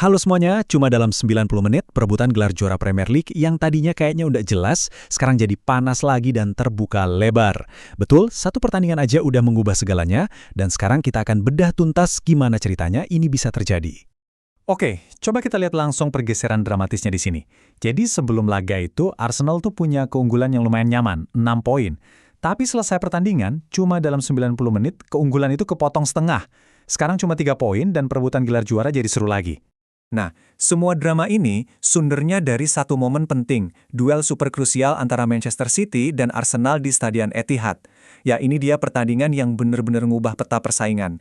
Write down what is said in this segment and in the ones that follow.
Halo semuanya, cuma dalam 90 menit perebutan gelar juara Premier League yang tadinya kayaknya udah jelas, sekarang jadi panas lagi dan terbuka lebar. Betul, satu pertandingan aja udah mengubah segalanya, dan sekarang kita akan bedah tuntas gimana ceritanya ini bisa terjadi. Oke, coba kita lihat langsung pergeseran dramatisnya di sini. Jadi sebelum laga itu, Arsenal tuh punya keunggulan yang lumayan nyaman, 6 poin. Tapi selesai pertandingan, cuma dalam 90 menit, keunggulan itu kepotong setengah. Sekarang cuma 3 poin dan perebutan gelar juara jadi seru lagi. Nah, semua drama ini sundernya dari satu momen penting, duel super krusial antara Manchester City dan Arsenal di Stadion Etihad. Ya, ini dia pertandingan yang benar-benar ngubah peta persaingan.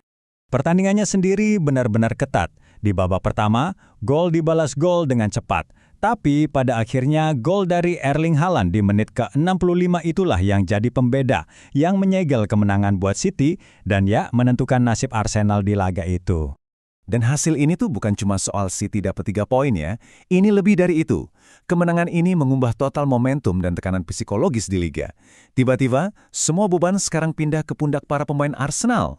Pertandingannya sendiri benar-benar ketat. Di babak pertama, gol dibalas gol dengan cepat. Tapi pada akhirnya gol dari Erling Haaland di menit ke-65 itulah yang jadi pembeda, yang menyegel kemenangan buat City dan ya menentukan nasib Arsenal di laga itu. Dan hasil ini tuh bukan cuma soal City dapat 3 poin ya, ini lebih dari itu. Kemenangan ini mengubah total momentum dan tekanan psikologis di Liga. Tiba-tiba, semua beban sekarang pindah ke pundak para pemain Arsenal.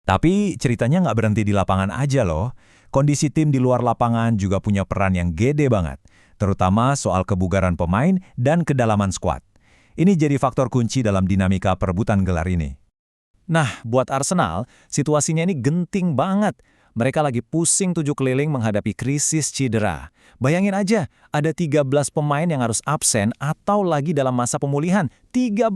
Tapi ceritanya nggak berhenti di lapangan aja loh. Kondisi tim di luar lapangan juga punya peran yang gede banget, terutama soal kebugaran pemain dan kedalaman skuad. Ini jadi faktor kunci dalam dinamika perebutan gelar ini. Nah, buat Arsenal, situasinya ini genting banget. Mereka lagi pusing 7 keliling menghadapi krisis cedera. Bayangin aja, ada 13 pemain yang harus absen atau lagi dalam masa pemulihan. 13!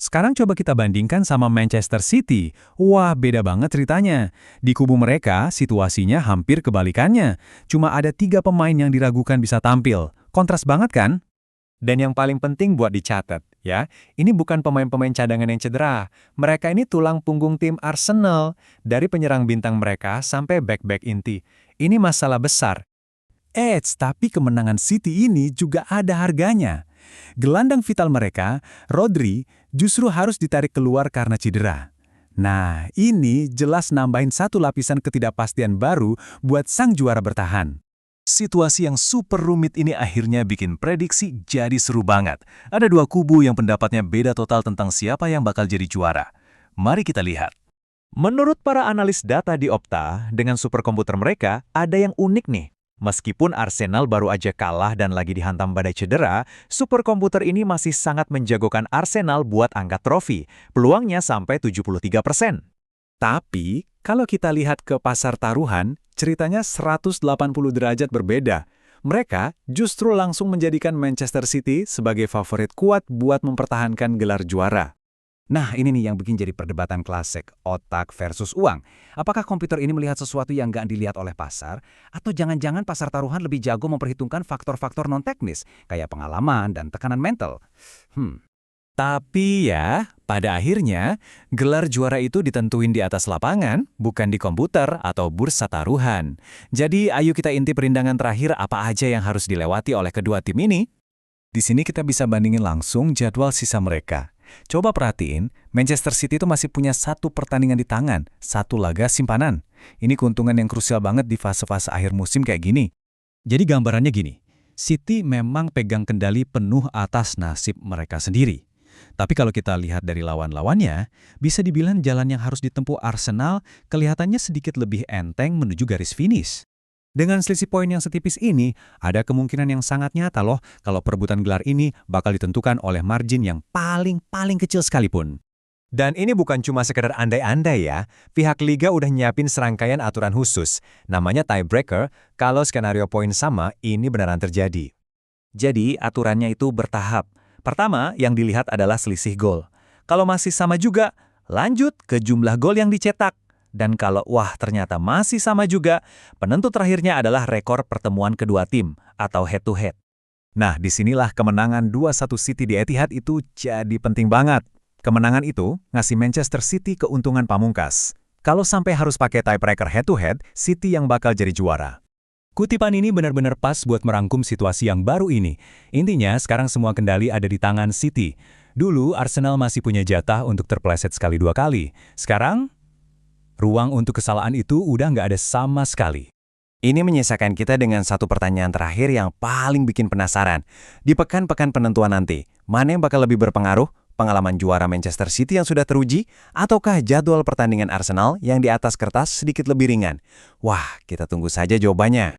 Sekarang coba kita bandingkan sama Manchester City. Wah, beda banget ceritanya. Di kubu mereka, situasinya hampir kebalikannya. Cuma ada 3 pemain yang diragukan bisa tampil. Kontras banget kan? Dan yang paling penting buat dicatat, ya, ini bukan pemain-pemain cadangan yang cedera. Mereka ini tulang punggung tim Arsenal, dari penyerang bintang mereka sampai back-back inti. Ini masalah besar. Tapi kemenangan City ini juga ada harganya. Gelandang vital mereka, Rodri, justru harus ditarik keluar karena cedera. Nah, ini jelas nambahin satu lapisan ketidakpastian baru buat sang juara bertahan. Situasi yang super rumit ini akhirnya bikin prediksi jadi seru banget. Ada 2 kubu yang pendapatnya beda total tentang siapa yang bakal jadi juara. Mari kita lihat. Menurut para analis data di Opta, dengan superkomputer mereka, ada yang unik nih. Meskipun Arsenal baru aja kalah dan lagi dihantam badai cedera, superkomputer ini masih sangat menjagokan Arsenal buat angkat trofi. Peluangnya sampai 73%. Tapi, kalau kita lihat ke pasar taruhan, ceritanya 180 derajat berbeda. Mereka justru langsung menjadikan Manchester City sebagai favorit kuat buat mempertahankan gelar juara. Nah, ini nih yang bikin jadi perdebatan klasik, otak versus uang. Apakah komputer ini melihat sesuatu yang nggak dilihat oleh pasar? Atau jangan-jangan pasar taruhan lebih jago memperhitungkan faktor-faktor non-teknis, kayak pengalaman dan tekanan mental? Tapi ya, pada akhirnya, gelar juara itu ditentuin di atas lapangan, bukan di komputer atau bursa taruhan. Jadi, ayo kita intip perindangan terakhir apa aja yang harus dilewati oleh kedua tim ini. Di sini kita bisa bandingin langsung jadwal sisa mereka. Coba perhatiin, Manchester City itu masih punya 1 pertandingan di tangan, 1 laga simpanan. Ini keuntungan yang krusial banget di fase-fase akhir musim kayak gini. Jadi gambarannya gini, City memang pegang kendali penuh atas nasib mereka sendiri. Tapi kalau kita lihat dari lawan-lawannya, bisa dibilang jalan yang harus ditempuh Arsenal kelihatannya sedikit lebih enteng menuju garis finish. Dengan selisih poin yang setipis ini, ada kemungkinan yang sangat nyata loh kalau perebutan gelar ini bakal ditentukan oleh margin yang paling kecil sekalipun. Dan ini bukan cuma sekedar andai-andai ya, pihak Liga udah nyiapin serangkaian aturan khusus, namanya tiebreaker, kalau skenario poin sama ini beneran terjadi. Jadi aturannya itu bertahap. Pertama, yang dilihat adalah selisih gol. Kalau masih sama juga, lanjut ke jumlah gol yang dicetak. Dan kalau ternyata masih sama juga, penentu terakhirnya adalah rekor pertemuan kedua tim atau head-to-head. Nah, disinilah kemenangan 2-1 City di Etihad itu jadi penting banget. Kemenangan itu ngasih Manchester City keuntungan pamungkas. Kalau sampai harus pakai tiebreaker head-to-head, City yang bakal jadi juara. Kutipan ini benar-benar pas buat merangkum situasi yang baru ini. Intinya, sekarang semua kendali ada di tangan City. Dulu, Arsenal masih punya jatah untuk terpeleset sekali 2 kali. Sekarang, ruang untuk kesalahan itu udah nggak ada sama sekali. Ini menyisakan kita dengan satu pertanyaan terakhir yang paling bikin penasaran. Di pekan-pekan penentuan nanti, mana yang bakal lebih berpengaruh? Pengalaman juara Manchester City yang sudah teruji, ataukah jadwal pertandingan Arsenal yang di atas kertas sedikit lebih ringan? Wah, kita tunggu saja jawabannya.